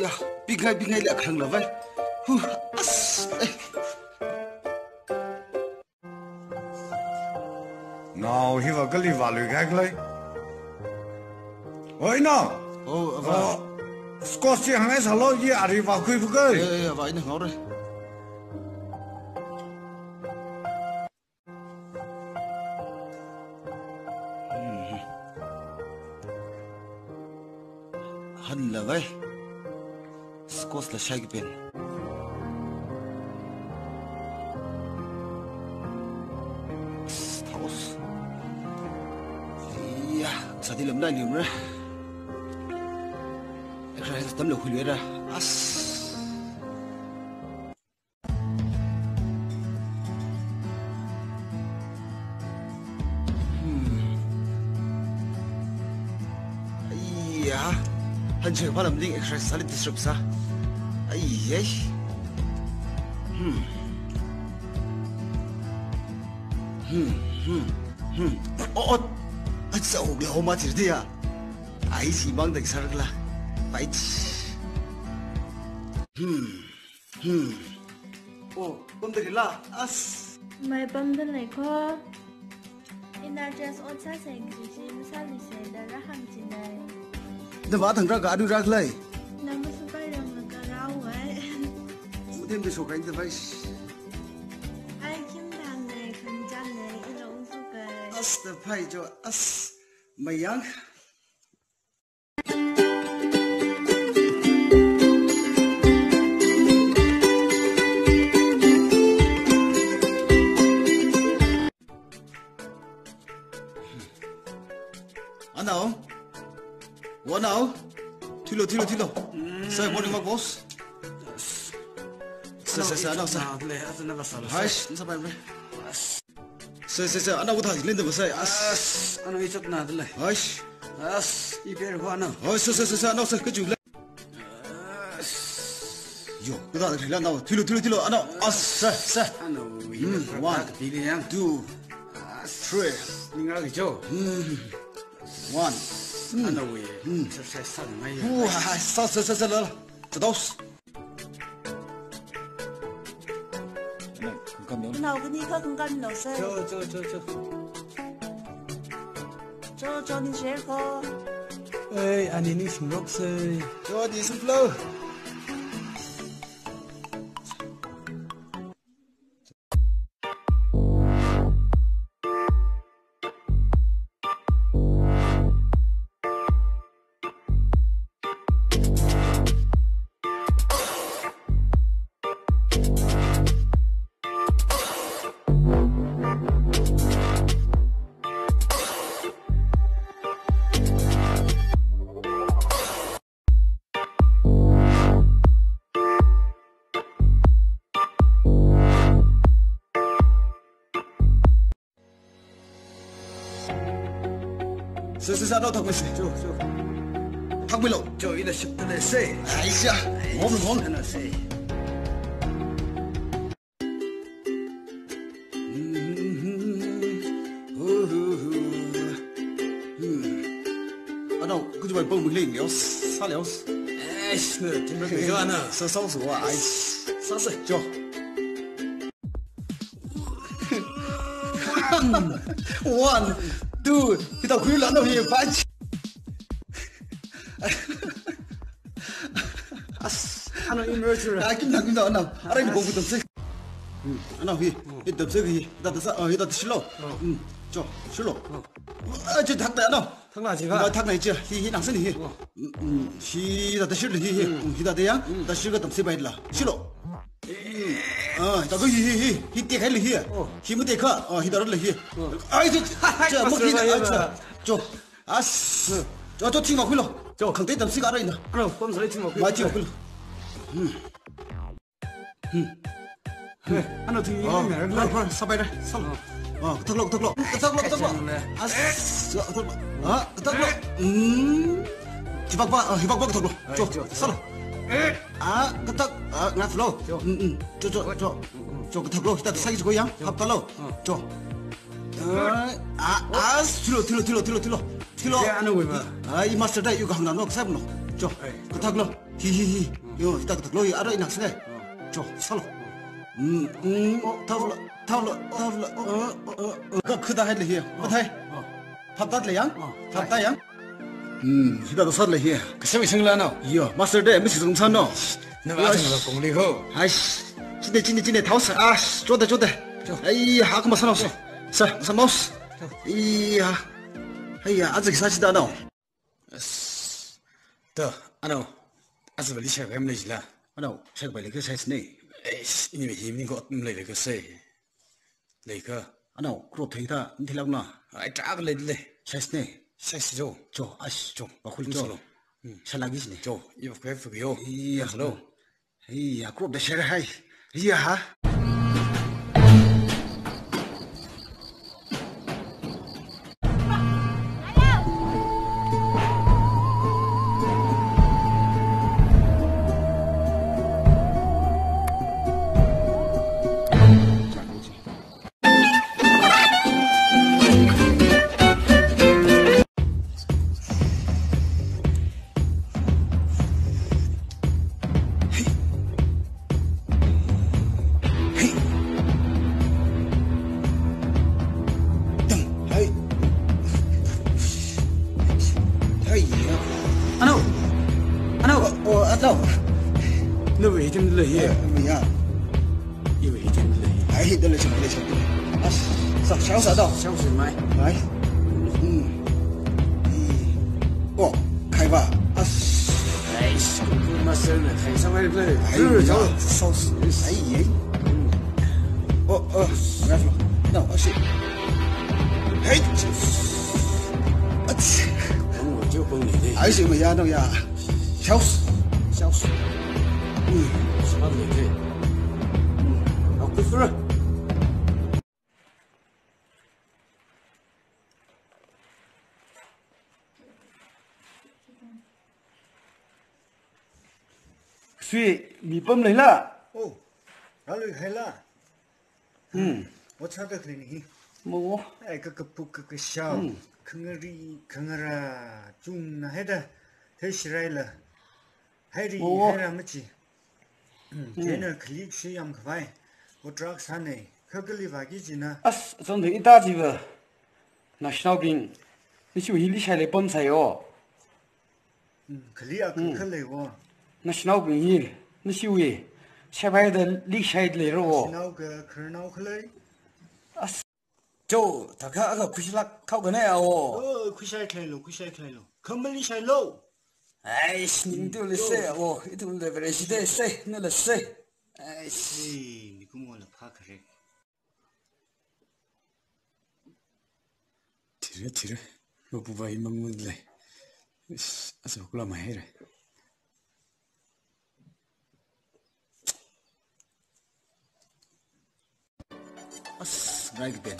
ya bingai le khang la vai hu as nào hi va cái li va lui cái lấy ôi nào Scotch hàng ấy sao lo gì à đi vào khuya cái vậy nè ngó rồi hân là vậy Scotch là sai cái bên sao thì làm đây nhiều nữa ra tấm lục hủy ra as hắn chơi phải làm gì exercise sao đi disrupt sa ai ấy anh sao cái hôm mà chỉ đi à ai chỉ mang được sao là phải bấm được là as mày bấm được này co Inajas ôn sát thành chỉ chỉ sao đi xe đã ra hàng chỉ này nó vả thằng ra cả đưa ra lấy nó mới số cái rằng là cả rau vậy một thêm cái số cái như vậy ai kiếm thằng này khăn chăn này cái lỗ số cái as the phải cho as mày yang anh nào what now thilo say morning walk boss say anh say hai sao vậy say anh đâu có thằng lên được say anh ấy chấp nạt đấy hai đi về hoa nào say anh say cái chủ lên yo cái đó là đâu thilo anh nào say anh ấy one tí đi nhá two three đi ngã cái chỗ one anh ấy sẽ sao ngay sao là cho đâu nào cái gì khác không cần đâu xe cho đi xe co ê anh ấy xin lỗi xe cho đi xin lỗi sao đâu thằng mày chỗ thằng mày lộ chỗ ý là sụp tới xe ai da ngon anh là xe anh đâu cứ như vậy bông mình lên léo sao léo ê chúng ta phải cho anh à sao số à ai sao rồi cho one two thì tao khuyên lắm đâu hiểu phải anh ấy emerger ai kim thằng nào ở đây bông tập sức anh nào hi tập sức hi ta tập sao ta xíu lô cho xíu lô cho thằng này nào thằng nào chị hả thằng này chưa hi nặng sinh hi hi ta xíu hi hi ta đấy ta xíu cái tập sức bay là xíu lô tao cứ hi tiếc hay là hi mới tiếc hả hi tao rất là hi ai chứ chờ mất hi này cho chim vào khuya rồi cho khẳng định tập sức ở đây nè anh không sẽ chim vào mai chim vào khuya anh nào thì sao bay đây sao thắc lộ thắc lộ chỉ vác vác thắc lộ cho sao cái thắc ngã flow cho cái thắc lộ ta sai cái yang hấp tao lâu cho thilo anh ơi mà ai master đây yêu hàng nào nó sai một cho cái thắc lộ 히히히. 요, 이따 그 로이 알아 이낙스네. 저, 살로. 타올라. 그 크다 할래 히. 어타이. 탑다래 양? 탑다 양? 히다도 살래 히. 그 생이 생라노. 이요, 마스터데 미스 좀 산노. 너 아직 너 공리고. 아이씨, 진짜 타오스. 아, 좋다. 에이, 하그마 산없어. 사 마우스. 이야, 아직 사지도 않아. 더 아노. 아직 벌리 샤가 햄레지라. 아나, 책 빨리 그 사이스네. 에이씨, 이미 힘이 것 레이를 그 세. 레이가. 아나, 그로 되다 인텔라구나. 아이 딱 레이래. 사이스네. 섹시죠. 저, 아씨, 좀 바꿀 좀 저. 살로. 샬라기시네. 저 이거 그래프요. 이야, 살로. 이야, 그로 내 샤가 하이. 이야. 아나. 너 왜 이렇게 레이? 뭐야? 이거 왜 이렇게 레이? 아이, 들려 좀. 아씨, 샤오사다. 샤오스 마이. 아이,开吧。아씨. 에이씨, 그 마스는 해상을 그래. 아이, 소스. 아이,没说，那我是，嘿，我就帮你的。还是没呀，那呀，笑死，什么没的？好，不服了。所以你崩人了，哦，哪里开了？我查到可你，我哎，个笑，看个里看个啦，中那还的，太起来了，还的还那么急，这呢可以去养个饭，我抓个啥呢？可个里发几斤呢？啊，总得一大几个，那小兵，你就一理下来崩菜哦，可里啊，可来哦。那小兵一，那小爷，下班的理下来了哦，那个可闹可来。就他看个不是那靠个那样哦。快下来了，根本理下喽。哎，你都来塞哦，一头来不来是得塞，那来塞。哎，你跟我来怕可是？提着，我不把一蒙蒙来，啊，是过来买的。아스, 나이기 된.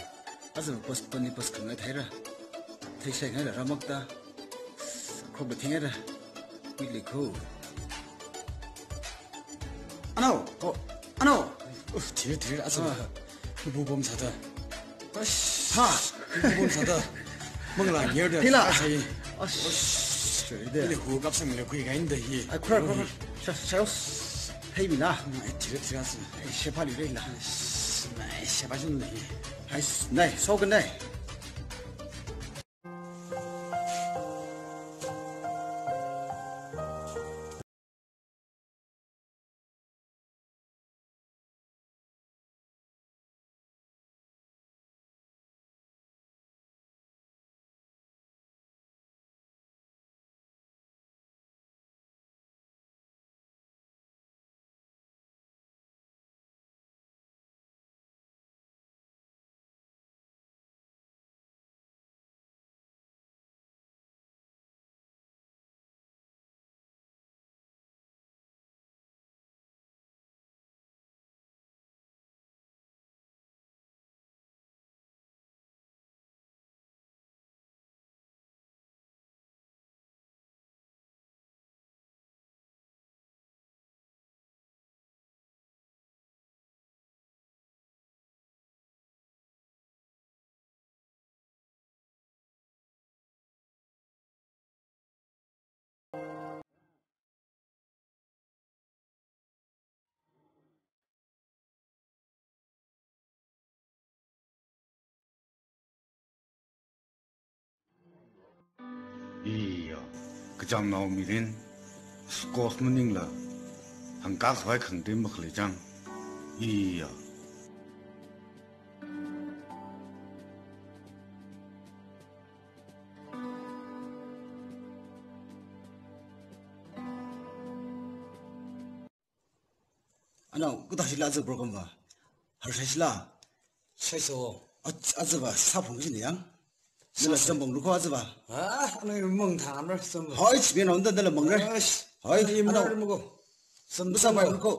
아스, 버스 그거 타이라. 택시 가라, 라먹다. 코브 탱해라. 밀리코. 아노, 아노.提着，啊，是吧？不bom사다。哈，不bom사다。蒙了你儿的。听了。啊，是的。你胡搞什么了？可以干的耶。哎，快，小黑米呐。哎，提着是。哎，先把你累了。哎，先把兄弟。还是来，烧个来。呀，个张闹米林，是搞什么人了？很搞坏肯定不合理张，呀。ano ku ta sila ze program ba har sila sai so azba sa phong ji ne yang nila sambong lu ko azba ano yung mong tham ra sam hoi chi bien on da la mong ra hoi ano mo ko sam sa ba lu ko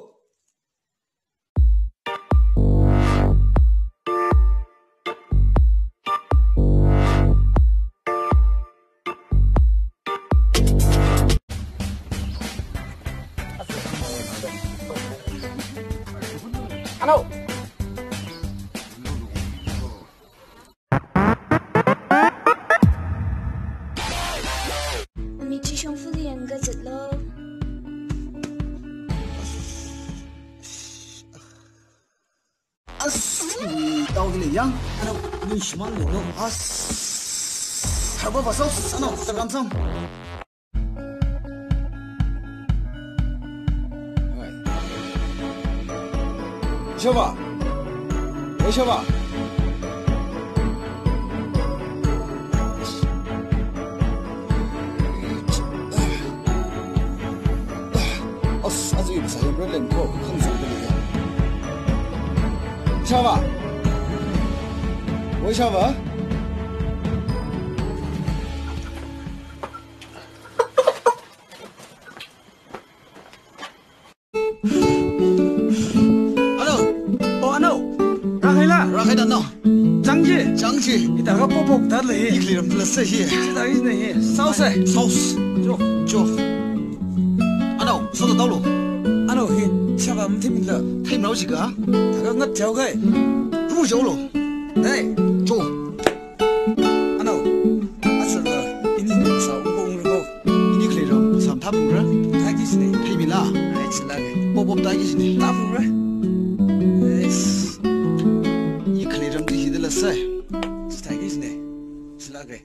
Ano? Mình chỉ trong phương diện cái gì lo. tao cái này yang ano ni shman no har ba ba sau ano ta kam sam小宝，喂，小宝，阿子又不是有点冷酷，很瘦的那个。小宝，喂，小宝。rakai dan no Janji kita ka popok tar le ikli ram la se hi kita is nahi saus jo ano so da lo ano hi chagam tim la thai mrau ji ga ta ka ngat chau kai ru jo lo nei jo ano asal la ini sa bong ro ini ikli ram sam thap ra ta ki sne thai mi la ai chila ge pop pop ta ki sne ta fu ra ikli ram di hi de la se ta ki sne chila ge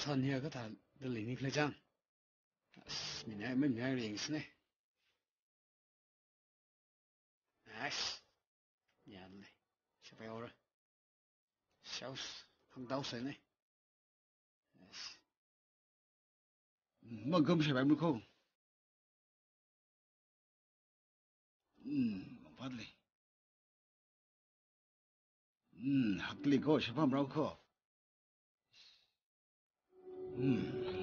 Sonia cái thằng đưa lên đi chăng? Mình ai liền này. Nice. Nhà này, sẽ phải rồi. Sáu, không đau sợi này. mà gom sẽ phải mua không phát lên học lý có sẽ phải mua không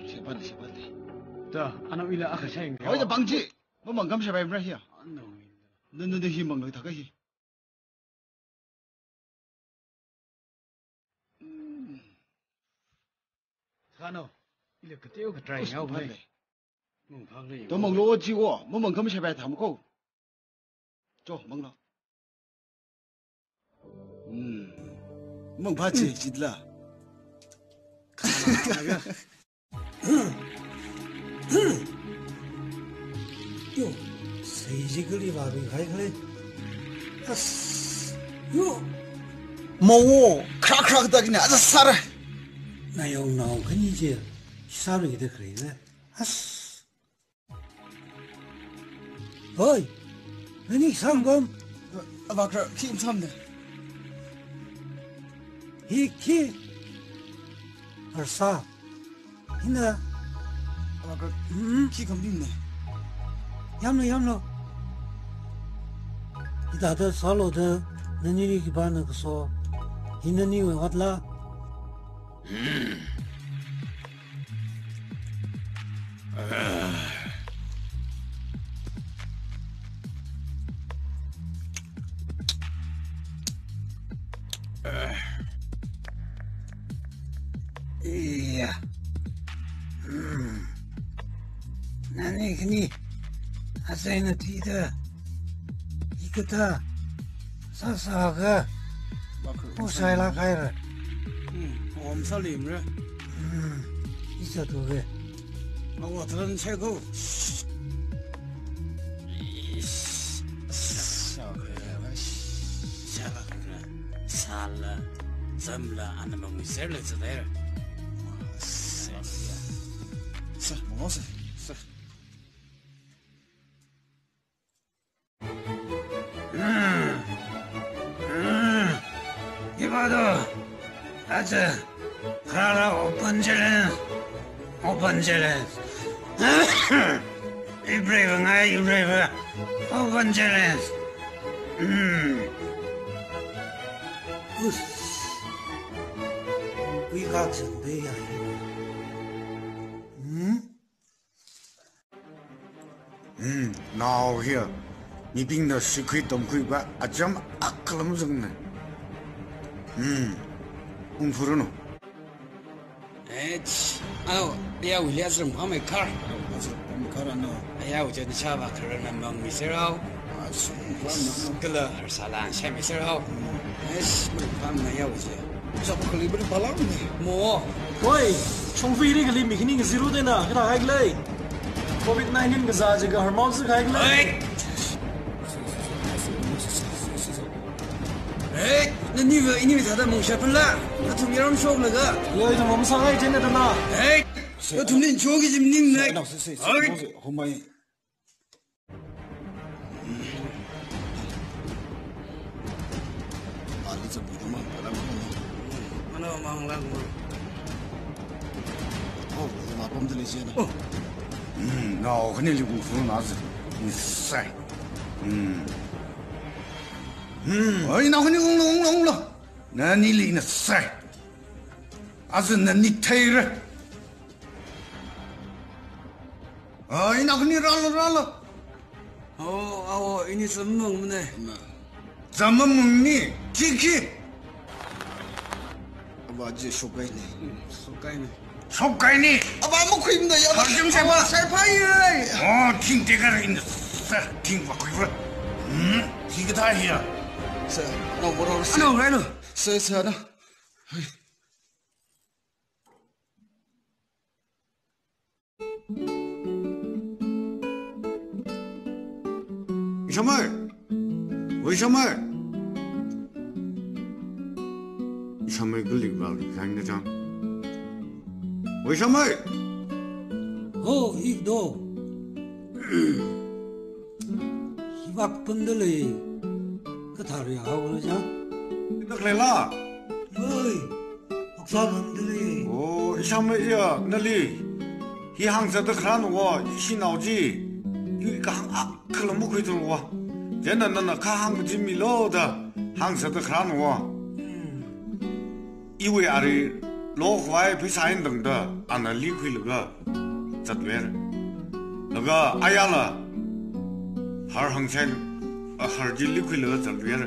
sẽ phát lên Đó, anh nói là ác sai hỏi cho bằng chị mà gom sẽ phải mua gì à Anh nói nên hi mong nói thật cái gì Ano, ile cái tiêu cái trai nhau vậy. Mong phang đi. tôi mong lo chi quá mà gom sẽ phải thầm không cho mong lo mong phát chị chị là yo sei ji gli ba bi khai khai yo mong khrak ta cái này à sao rồi na yong nào cái gì chứ sao được cái đấy nè ơi nani 상검 아 그래 힘 참네 히키 얼싸 히나 아 그래 키 검빈네 얌노 이다들 살로드 너니리 기반은 그소 히너니 왜 왔라 이야 나니 그니 아사이나 티다 이거다 사사가 무사이라 가이라 我们sal里面，一小多个，我真菜够。小黑，下了可能，散了，怎么了？俺们没事了，知道了。是，没事，是。이봐도 아주 가라 오픈젤은 이브레이브가 이브레이브 오픈젤은规格准备呀，闹here，你病的吃亏东亏吧，啊这么啊可能么呢？不着呢。哎，哎呀，我俩是我没看，我是我们看了呢。哎呀，我觉得下巴可能那么没事哦。啊，是，我个了，二三两下没事哦。哎，我没有去。这不可能不是巴拉呢。没。喂，冲飞那个里面肯定是0的呢，给他开个嘞。COVID-19 个啥这个耳毛子开个嘞。哎，那你以为他在蒙学分了？那从别人说那个。有一种我们上海真的的呢。哎，要从你说给你们来。那是，后面。啊，你这不的嘛，不然不能。我那忙了我。哦，我拿bomb这里些呢。那我肯定就不服那是，你晒，哎，那肯定红了，那你里那晒，还是那你推着，哎，那肯定让了，哦，你怎么蒙呢？怎么蒙你？进去，我这说该呢，说该呢。说该你，啊，把我亏的呀，好精彩吧？才拍耶！哦，听这个人，听我亏了，听个大爷，是，那我到是，那来了，是的，为什么？你什么个领导离开你的账？为什么？哦，一多，一把崩的嘞，个他的好了讲。你都来了？喂，我啥崩的嘞？哦，什么呀？那里，一行车的看我，一起闹起，有一个行啊，可能不会走我，真的那看行不进米路的，行车的看我，以为啊的。老坏被杀人等的，俺那理亏那个咋对了？那个哎呀了，还是横菜，还是就理亏那个咋对了？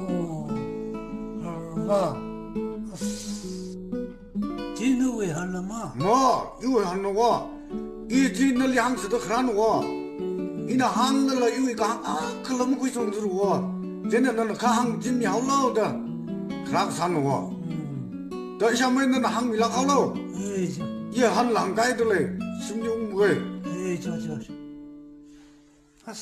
哦，二娃，真的为啥了嘛？没，因为喊我，一直那两次都喊我，你那行的了，有一个行啊，可能会送着我，真的那看行真苗老的，看上我。但下面那行米拉好了，也很难改的嘞，是不是我？哎，这，啊，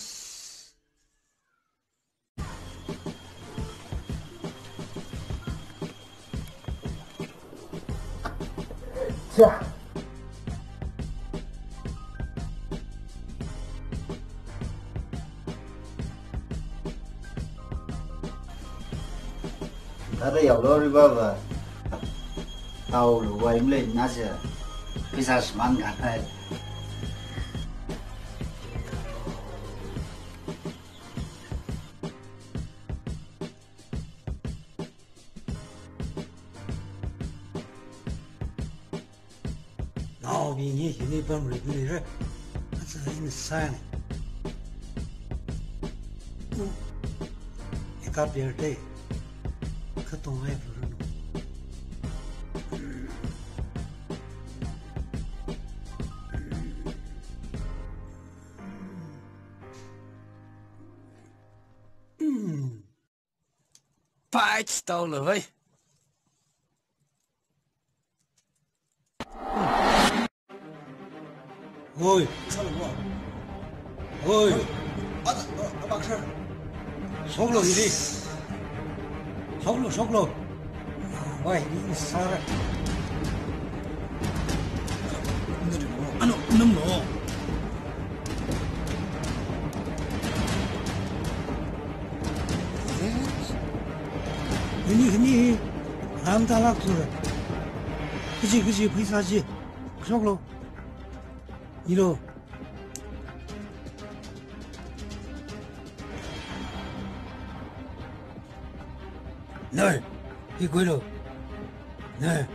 是。他的要不的爸爸。到了外面那些，比啥是蛮干的。老比你现在本来不的事，这是啥呢？你看别人的，可懂外不是？白知道了喂。ôi sao là mua ôi bác sơ sốc lô đi sốc lô vậy đi sao đấy ano nằm nó 흔히 안 달락도 그지 비싸지 속로 이로 널 이거로 널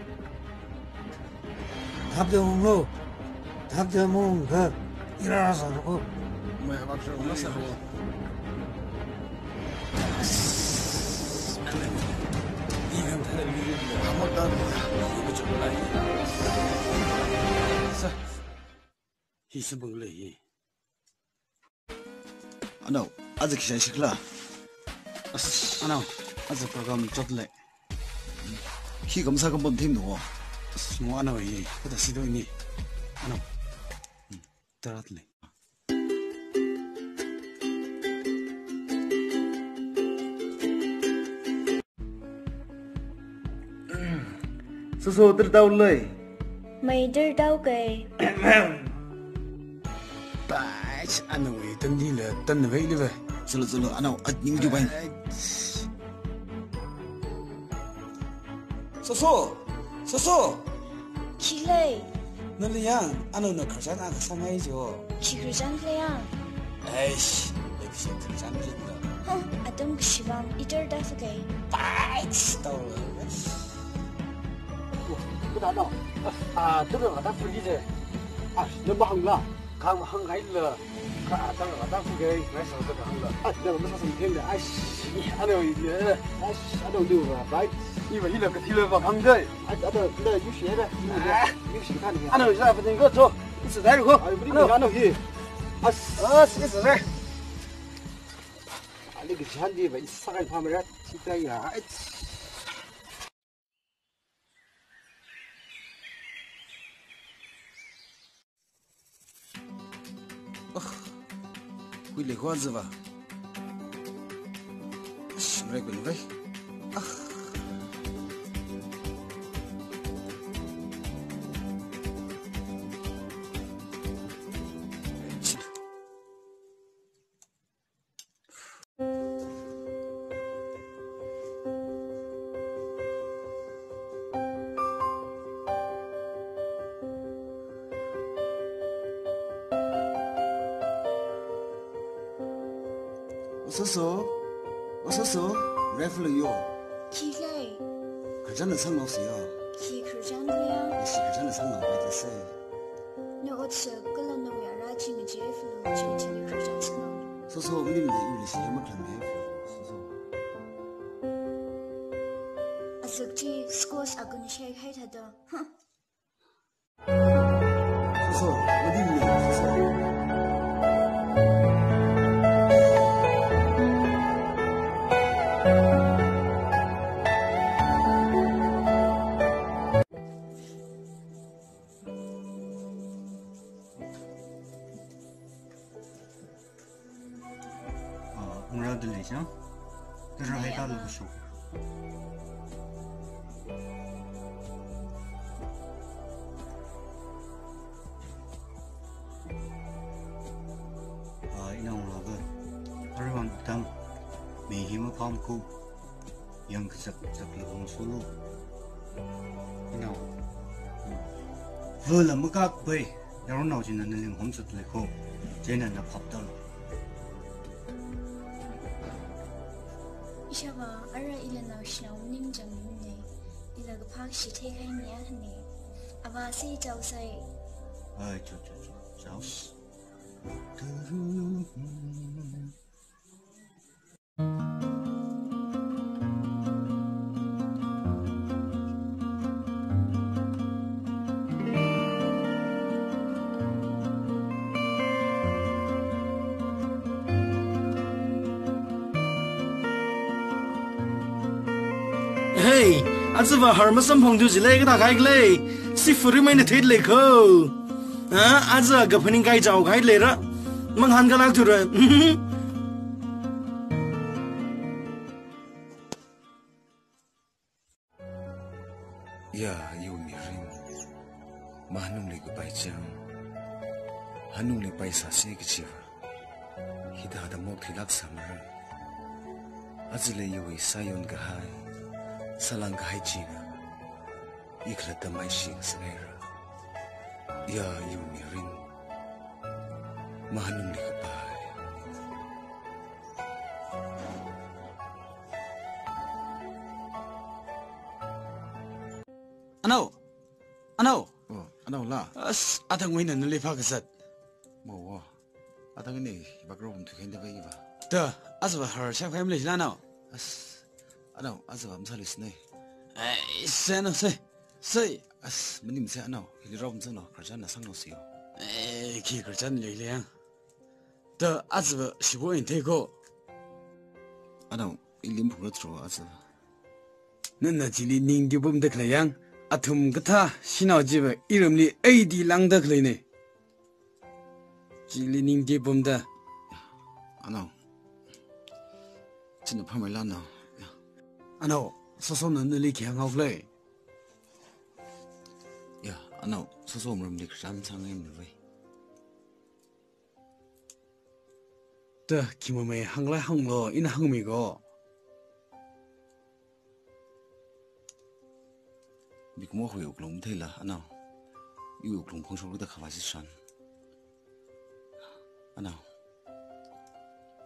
답대몽로 답대몽 그 일어나서 그러고 mẹ bác sơ nó sao 이건 다 한번 따로 이거 좀 올라 있어 먹을래 ano azik shay shikla 아나 아주 program 쫓래 khi 검사 검범 팀 누워 뭐 아나 이 그다 시도니 아나 따라들래 số từ đâu lời Mày đi đâu kì? tại anh nói tân đi là tân vậy đi vậy zulu ano at ning ju bain 소소 Chị Lê, 너는 양 안에 너 가잖아 그 상하이죠 chị cứ rắn thế à? 에이씨 역시 그 잠진다 Hả? À tông cái gì vàng, ít ở đây kì. 빠이치 떠올라 cái đó à tức là ta phải gì à nó bằng là càng hăng hay là cả tăng là ta phải cái ngay sau đó hăng là à giờ nó sao thêm là ai anh ơi anh đâu được là phải như vậy là cái thi là hăng đấy anh ở đây giúp xe đây giúp xe看你anh ơi ra phải cái chỗ是在如何anh ơi gì是在anh cái chuyện gì vậy sao cái phạm ra chỉ cái à quy lệ quan gì vậy rồi quên vậy 어서서 레플리요 Chị Lê, 그자는 상관없어요 chị cứ rắn thế à? 역시 그자는 상관없어요 Nếu ở sợ cái lần đầu ra chị người chế phụ chị cứ rắn xong. 소소 우리는 이울리시 연막한데 소소 À sợ chị scores à gần xe hay thật đó. 소소 어디 있니 소소 들리죠? 들어 해달라고 이놈 로그 얼마 부담 매힘을 감고 영크적 홍수로 이놈 vừa là mức các bê đó nào chỉ là nên không sụt lại khô cho nên là phập tao Isaba, ara ila na shnaw ning jang ni. Ila ga phak shi the khai ni an ni. Aba si chau sai. cháu hey anh sẽ vào harm sâm phong du gì lấy cái thằng cái lấy si phụ mấy này thấy lấy không आज गफनी गाई जाऊ गाई लिएर मङ्हानका लाग्थ्यो र या यो मिरिङ महानुले को पाइचाङ हानुले पैसा सेक छिवा हिदादा मोखि लाग्छमर अझले यो सायोन गहाय सलाङ गहाय चिना इखला तमाइ सिङ सनेर या यो मिरिङ महानुले को पाइ Ano? Oh, ano la? As atang wina nalipa kasat. Mo, atang ini bakrom tu kenda bayi ba. Da, asba har siap family sila ano? Ano, asba amsalis ne. Seno say. As menim se ano, ini rom zano kerja na sang nosio. Ki kerja ni liang. Da, asba sibo inte ko. Ano, ilim pura tro asba. Nana jili ning di bum dek layang. 아툼 그타 신어집에 이름이 에이디 랑다 클레네 질리닝 디봄다 아노 진짜 파멜 라나 아노 소소는 늘리 개항하울래 야 아노 소소 몸리 그람상에 있는 왜 더 김어메 항라 항로 인 항미고 Bikmo hui uklum thela ano yu uklum phongshok da khawasi san ano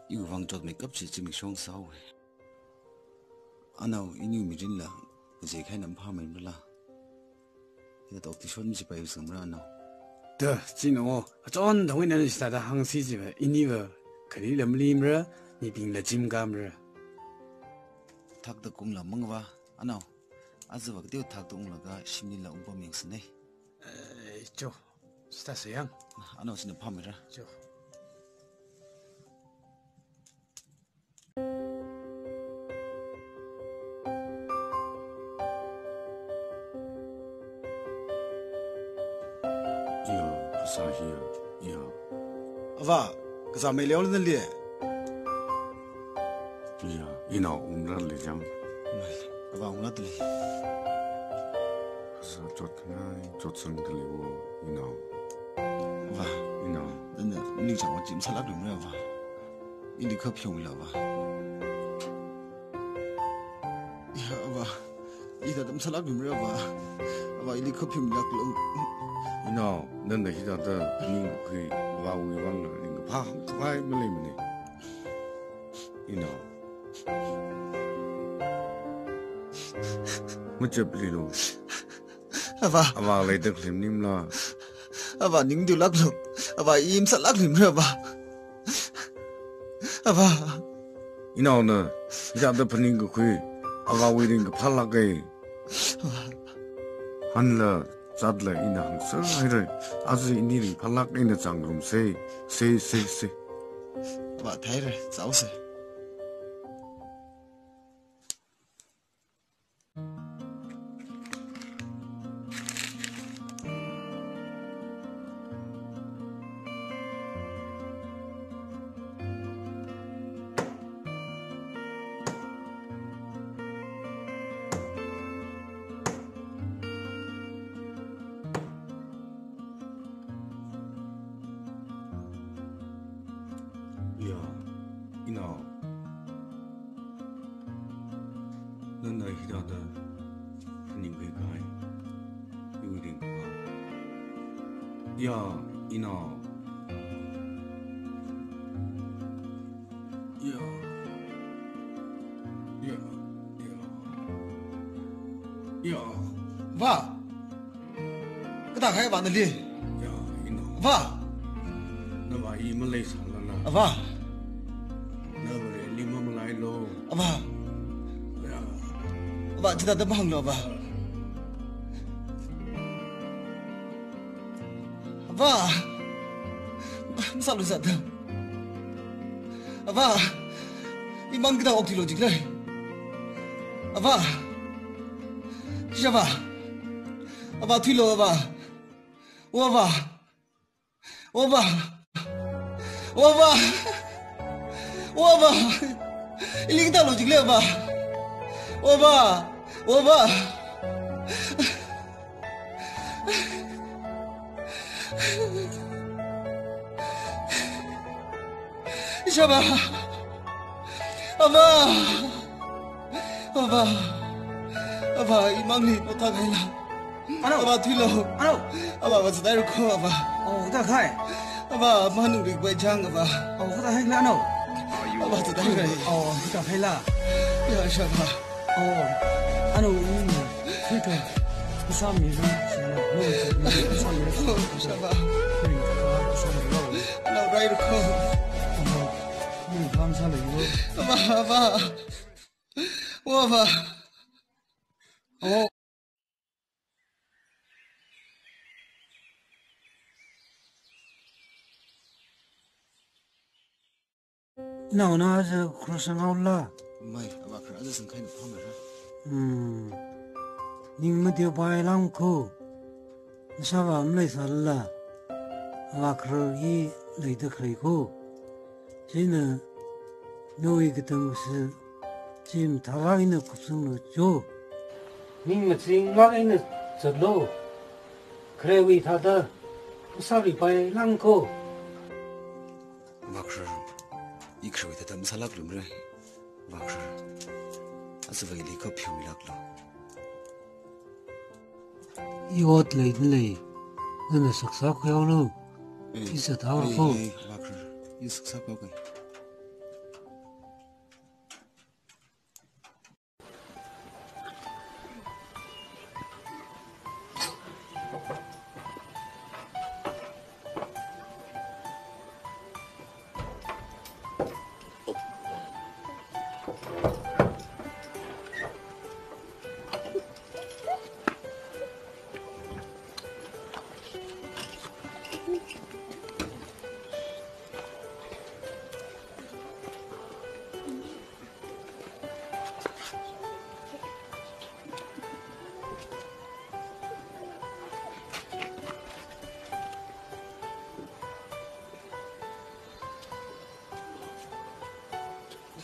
yu wang jot makeup chi chi mixong saw ano inu mijin la je khai nam pha mai la ya tok ti shon mi chi pai sum ra ano 더 진호 전 동이는 시다다 항시집에 이니가 그리 럼림라 니빙라 짐감라 thak da kum la mangwa ano 아즈바 그때 탁도 올라가 심리라 운범명스네 저 스타스양 아노스는 파미라 저 야, 부사히야, 야. 아바 그자 메려는 리 야, 이나 umral리장. 아바 오나들 그래서 좋구나, 좋선 들리고 이나. 아바 이나. 너는 니 장어 짐 살라 그러면 아바 이니 커피 올라 아바 야 아바 이다 좀 살라 그러면 아바 이니 커피 올라 그럼 이나, 너는 히다다 니 그 와우이왕을 니 파, 파이 밀리면 이나. 뭐지 빌리로? 아바 레이더 클림님라. 아바 닝도 락로 아바 임 살라 그러면 아바 이나오는 이자도 분인 거 거의 아가 우리인 거 팔라게 한라 zadla ina hangsa hayre azu iniri phalak ina changrum se 아바 타이르 싸우세 야 이나 너나 히라다 분인 그 가이 유린 야 이나 야 와 그다 가야 봤는데 야 이나 와 너가 이 말레이 살라나 아바 너버리 리모 말라이로 아바 야 아바 지다 더 방로 아바 아바 sao được giận thế 아바 이 망그다 억지로 지그래 아바 시아바 아바 튀로 아바 오아바 我爸，领导了进来吧，我爸。下吧，阿爸，一忙里我打开了，阿爸退了，阿爸我只带着口，阿爸。哦，打开。阿爸，妈努力外强，阿爸。哦，打开了喏。阿爸只带着。哦，打开了。呀，下吧。哦，阿喏，这个不上米了，是吗？不上米了，下吧。不上米了。老带着口。你看上了一个。阿爸，我爸。哦。那是可是好了。没，阿爸可是生开的胖的人。你们就白浪口，啥话没啥了，阿爸可以来得开口。现在有一个东西，지금 다가 있는 급성로 줘. 님 지금 막 있는 절로 그래 위 다다 우사리 바에 랑고. 막서 이 그래 다 무살락 lumre. 막서 아스바이 리커 피우락로. 이옷 레이들레 너는 석삭 해오로 비싸 다오고. 막서 이 석삭 하고.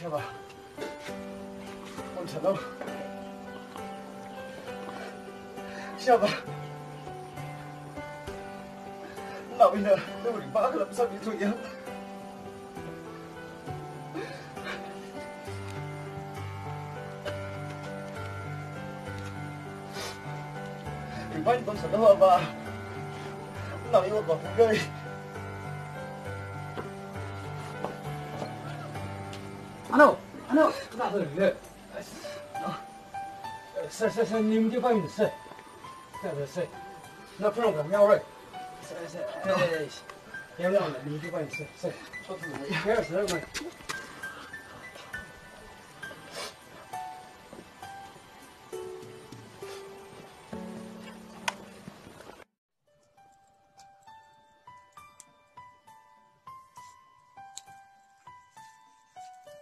下吧，往前走，下吧。老兵的608个上民族营。你把你都成了吧？老兵我保护各位。阿诺，那是你的，是，你们就把你是，是，那不让我瞄了，别让了，你们就把你是，说出来，120块。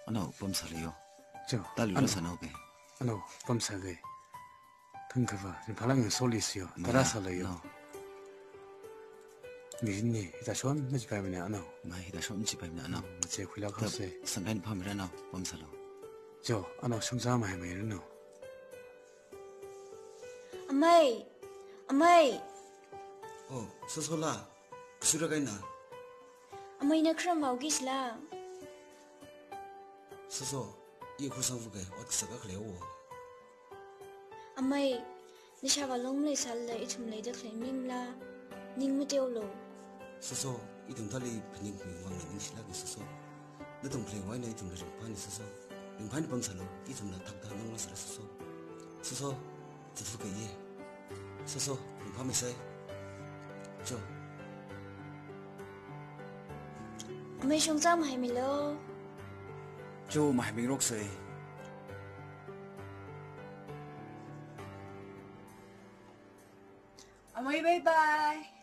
아노 범살이요. 저 딸로 사나오게. 아노 범살게. 덩크바 바람이 솔리스요. 따라살래요. 미진니 이다 쇼는 몇 집에냐 아노. 마이다 쇼는 집에냐 아노. 제 굴려가세. 상간 밤이라노 범살로. 저 아노 성사마 해매르노. 아마이. 서솔라. 수라가이나. 아마이나 그럼 마우기슬라. 서서 이 구상부게 어디서가 그래요? 아마이 니샤가 롱레 살래 이tum레다 클레밍라 닝무데올로 서서 이 동달리 빈닝 왕래 닝실라게 서서 너 동플레 와이나 이 동달리 파니 서서 링파니 범살로 이 동나 탁탁 농라서 서서 지fu게 예 서서 링파메세 저 아마이 송잠 하이밀로 저 마이밍 록세. 아마이 바이바이.